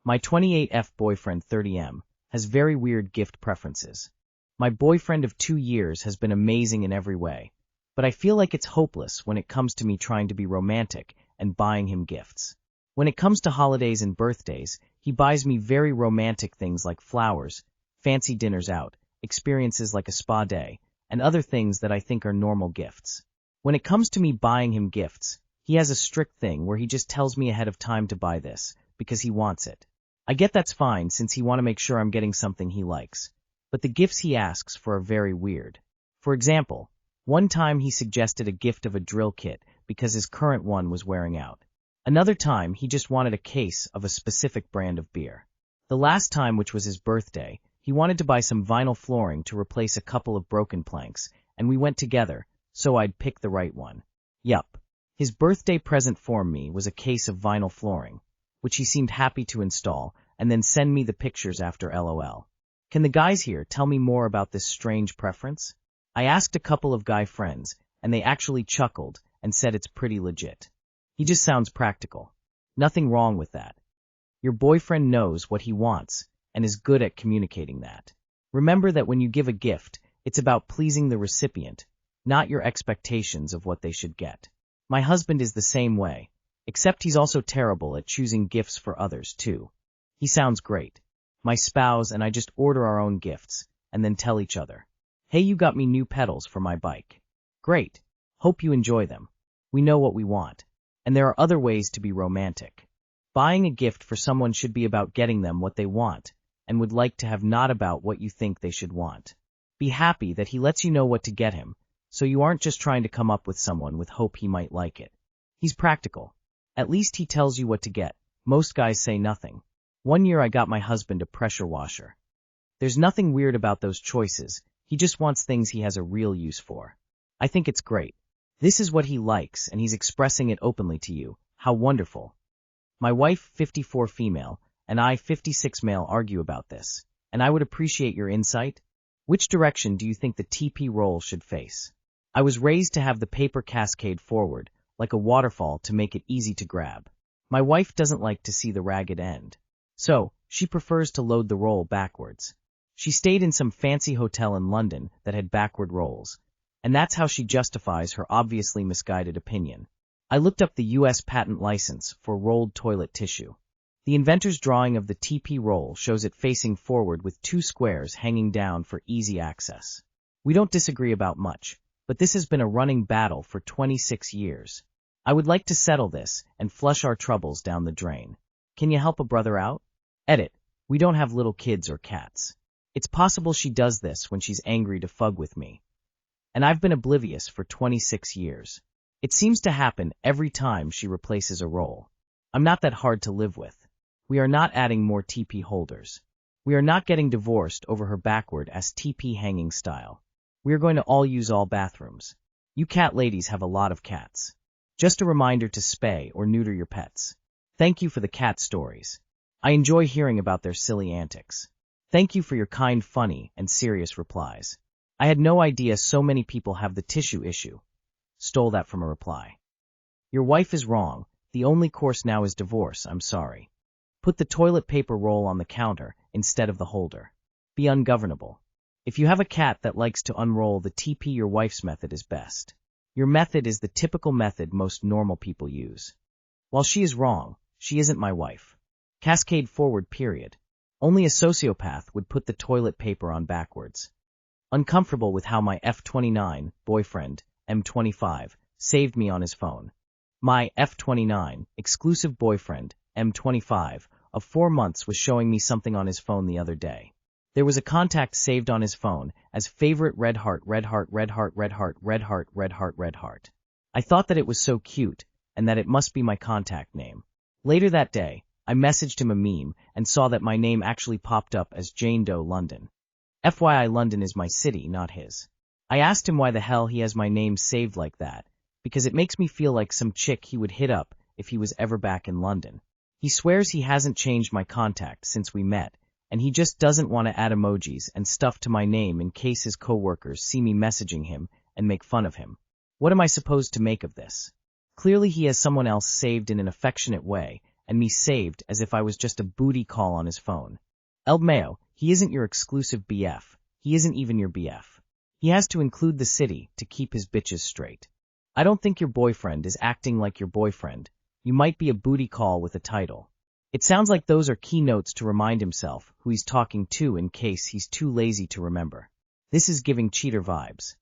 My 28F boyfriend 30M has very weird gift preferences. My boyfriend of 2 years has been amazing in every way, but I feel like it's hopeless when it comes to me trying to be romantic and buying him gifts. When it comes to holidays and birthdays, he buys me very romantic things like flowers, fancy dinners out, experiences like a spa day, and other things that I think are normal gifts. When it comes to me buying him gifts, he has a strict thing where he just tells me ahead of time to buy this, because he wants it. I get that's fine since he want to make sure I'm getting something he likes, but the gifts he asks for are very weird. For example, one time he suggested a gift of a drill kit because his current one was wearing out. Another time he just wanted a case of a specific brand of beer. The last time, which was his birthday, he wanted to buy some vinyl flooring to replace a couple of broken planks, and we went together, so I'd pick the right one. Yup. His birthday present for me was a case of vinyl flooring, which he seemed happy to install, and then send me the pictures after LOL. Can the guys here tell me more about this strange preference? I asked a couple of guy friends, and they actually chuckled and said it's pretty legit. He just sounds practical. Nothing wrong with that. Your boyfriend knows what he wants and is good at communicating that. Remember that when you give a gift, it's about pleasing the recipient, not your expectations of what they should get. My husband is the same way, except he's also terrible at choosing gifts for others, too. He sounds great. My spouse and I just order our own gifts, and then tell each other, "Hey, you got me new pedals for my bike. Great. Hope you enjoy them." We know what we want. And there are other ways to be romantic. Buying a gift for someone should be about getting them what they want, and would like to have, not about what you think they should want. Be happy that he lets you know what to get him, so you aren't just trying to come up with someone with hope he might like it. He's practical. At least he tells you what to get. Most guys say nothing. One year I got my husband a pressure washer. There's nothing weird about those choices, he just wants things he has a real use for. I think it's great. This is what he likes, and he's expressing it openly to you. How wonderful. My wife, 54 female, and I, 56 male, argue about this, and I would appreciate your insight. Which direction do you think the TP roll should face? I was raised to have the paper cascade forward, like a waterfall, to make it easy to grab. My wife doesn't like to see the ragged end, so she prefers to load the roll backwards. She stayed in some fancy hotel in London that had backward rolls, and that's how she justifies her obviously misguided opinion. I looked up the U.S. patent license for rolled toilet tissue. The inventor's drawing of the TP roll shows it facing forward with 2 squares hanging down for easy access. We don't disagree about much, but this has been a running battle for 26 years. I would like to settle this and flush our troubles down the drain. Can you help a brother out? Edit. We don't have little kids or cats. It's possible she does this when she's angry to fug with me. And I've been oblivious for 26 years. It seems to happen every time she replaces a roll. I'm not that hard to live with. We are not adding more TP holders. We are not getting divorced over her backward as TP hanging style. We are going to all use all bathrooms. You cat ladies have a lot of cats. Just a reminder to spay or neuter your pets. Thank you for the cat stories. I enjoy hearing about their silly antics. Thank you for your kind, funny, and serious replies. I had no idea so many people have the tissue issue. Stole that from a reply. Your wife is wrong. The only course now is divorce. I'm sorry. Put the toilet paper roll on the counter instead of the holder. Be ungovernable. If you have a cat that likes to unroll the TP, your wife's method is best. Your method is the typical method most normal people use. While she is wrong, she isn't my wife. Cascade forward, period. Only a sociopath would put the toilet paper on backwards. Uncomfortable with how my F29 boyfriend, M25, saved me on his phone. My F29 exclusive boyfriend, M25, of 4 months was showing me something on his phone the other day. There was a contact saved on his phone as favorite red heart, red heart, red heart, red heart, red heart, red heart, red heart. I thought that it was so cute and that it must be my contact name. Later that day, I messaged him a meme and saw that my name actually popped up as Jane Doe London. FYI, London is my city, not his. I asked him why the hell he has my name saved like that, because it makes me feel like some chick he would hit up if he was ever back in London. He swears he hasn't changed my contact since we met, and he just doesn't want to add emojis and stuff to my name in case his coworkers see me messaging him and make fun of him. What am I supposed to make of this? Clearly he has someone else saved in an affectionate way, and me saved as if I was just a booty call on his phone. El Mayo, he isn't your exclusive BF. He isn't even your BF. He has to include the city to keep his bitches straight. I don't think your boyfriend is acting like your boyfriend. You might be a booty call with a title. It sounds like those are key notes to remind himself who he's talking to in case he's too lazy to remember. This is giving cheater vibes.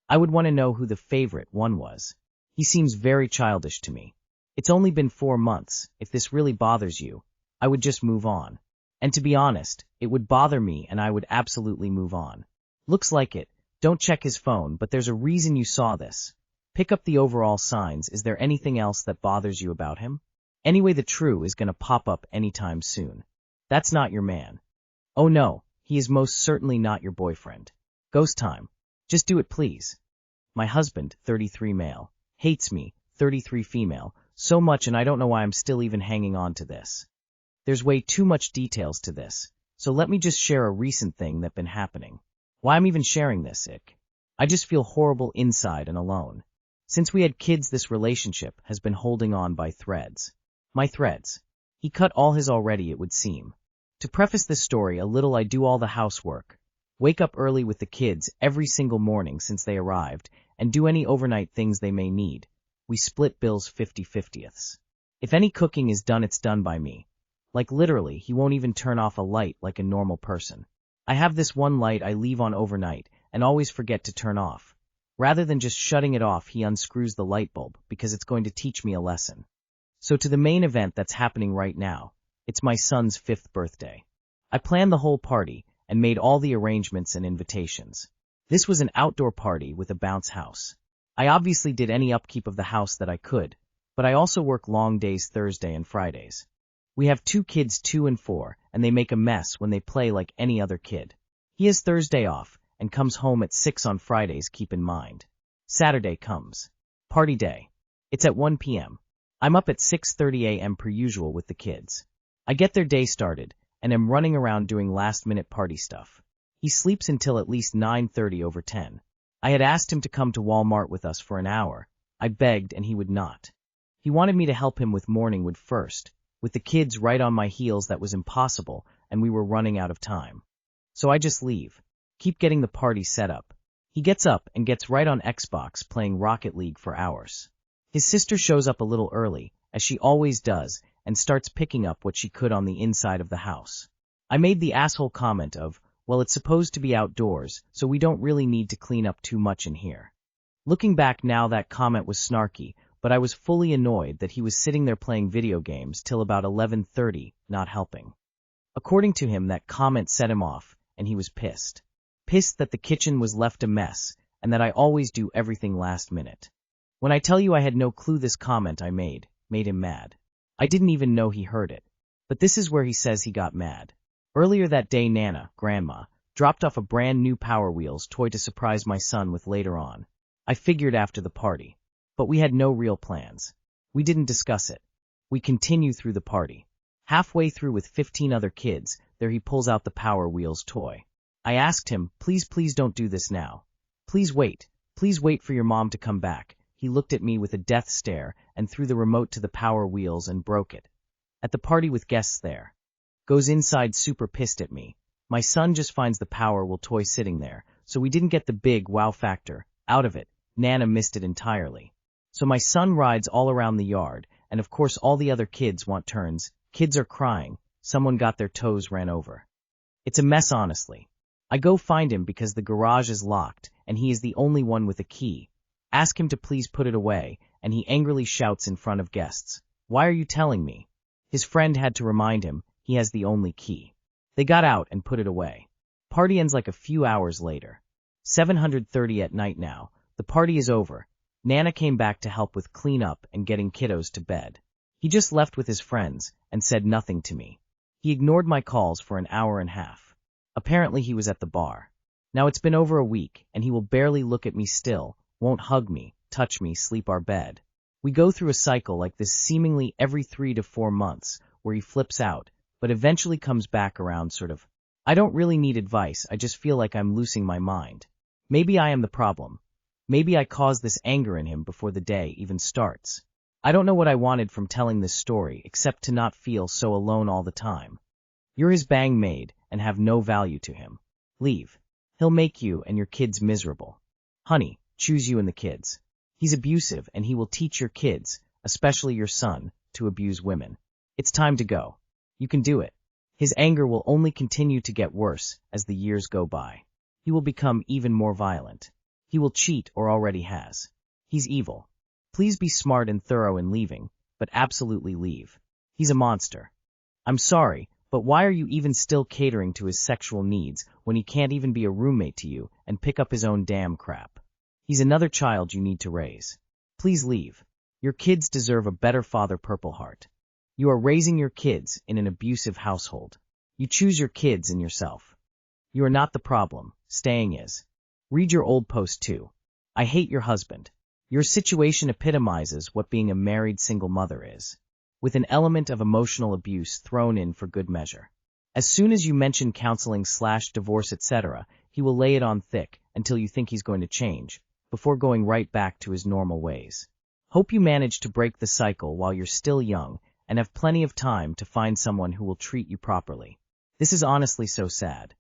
I would want to know who the favorite one was. He seems very childish to me. It's only been 4 months. If this really bothers you, I would just move on. And to be honest, it would bother me and I would absolutely move on. Looks like it. Don't check his phone, but there's a reason you saw this. Pick up the overall signs. Is there anything else that bothers you about him? Anyway, the true is gonna pop up anytime soon. That's not your man. Oh no, he is most certainly not your boyfriend. Ghost time. Just do it please. My husband, 33 male, hates me, 33 female, so much and I don't know why I'm still even hanging on to this. There's way too much details to this, so let me just share a recent thing that's been happening. Why I'm even sharing this, I just feel horrible inside and alone. Since we had kids, this relationship has been holding on by threads. My threads. He cut all his already, it would seem. To preface this story a little, I do all the housework, wake up early with the kids every single morning since they arrived, and do any overnight things they may need. We split bills 50/50ths. If any cooking is done, it's done by me. Like literally, he won't even turn off a light like a normal person. I have this one light I leave on overnight and always forget to turn off. Rather than just shutting it off, he unscrews the light bulb because it's going to teach me a lesson. So to the main event that's happening right now. It's my son's 5th birthday. I planned the whole party and made all the arrangements and invitations. This was an outdoor party with a bounce house. I obviously did any upkeep of the house that I could, but I also work long days Thursday and Fridays. We have 2 kids, 2 and 4, and they make a mess when they play like any other kid. He has Thursday off and comes home at 6 on Fridays, keep in mind. Saturday comes. Party day. It's at 1 p.m. I'm up at 6:30 a.m. per usual with the kids. I get their day started and am running around doing last-minute party stuff. He sleeps until at least 9:30 over 10. I had asked him to come to Walmart with us for an hour. I begged and he would not. He wanted me to help him with morning wood first. With the kids right on my heels, that was impossible and we were running out of time. So I just leave. Keep getting the party set up. He gets up and gets right on Xbox playing Rocket League for hours. His sister shows up a little early, as she always does, and starts picking up what she could on the inside of the house. I made the asshole comment of, well, it's supposed to be outdoors, so we don't really need to clean up too much in here. Looking back now, that comment was snarky, but I was fully annoyed that he was sitting there playing video games till about 11:30, not helping. According to him, that comment set him off, and he was pissed. Pissed that the kitchen was left a mess, and that I always do everything last minute. When I tell you I had no clue this comment I made him mad. I didn't even know he heard it. But this is where he says he got mad. Earlier that day, Nana, Grandma, dropped off a brand new Power Wheels toy to surprise my son with later on. I figured after the party. But we had no real plans. We didn't discuss it. We continue through the party. Halfway through with 15 other kids, there he pulls out the Power Wheels toy. I asked him, please don't do this now. Please wait for your mom to come back. He looked at me with a death stare and threw the remote to the Power Wheels and broke it. At the party with guests there. Goes inside super pissed at me. My son just finds the Power Wheel toy sitting there, so we didn't get the big wow factor out of it. Nana missed it entirely. So my son rides all around the yard, and of course all the other kids want turns. Kids are crying. Someone got their toes ran over. It's a mess, honestly. I go find him because the garage is locked, and he is the only one with a key. Ask him to please put it away, and he angrily shouts in front of guests, "Why are you telling me?" His friend had to remind him he has the only key. They got out and put it away. Party ends like a few hours later. 7:30 at night now. The party is over. Nana came back to help with cleanup and getting kiddos to bed. He just left with his friends and said nothing to me. He ignored my calls for an hour and a half. Apparently he was at the bar. Now it's been over a week, and he will barely look at me still, won't hug me, touch me, sleep our bed. We go through a cycle like this seemingly every 3 to 4 months, where he flips out, but eventually comes back around sort of. I don't really need advice, I just feel like I'm losing my mind. Maybe I am the problem. Maybe I caused this anger in him before the day even starts. I don't know what I wanted from telling this story except to not feel so alone all the time. You're his bang maid and have no value to him. Leave. He'll make you and your kids miserable. Honey, choose you and the kids. He's abusive and he will teach your kids, especially your son, to abuse women. It's time to go. You can do it. His anger will only continue to get worse as the years go by. He will become even more violent. He will cheat or already has. He's evil. Please be smart and thorough in leaving, but absolutely leave. He's a monster. I'm sorry, but why are you even still catering to his sexual needs when he can't even be a roommate to you and pick up his own damn crap? He's another child you need to raise. Please leave. Your kids deserve a better father, Purple Heart. You are raising your kids in an abusive household. You choose your kids and yourself. You are not the problem. Staying is. Read your old post too. I hate your husband. Your situation epitomizes what being a married single mother is, with an element of emotional abuse thrown in for good measure. As soon as you mention counseling/divorce, etc., he will lay it on thick until you think he's going to change, before going right back to his normal ways. Hope you manage to break the cycle while you're still young and have plenty of time to find someone who will treat you properly. This is honestly so sad.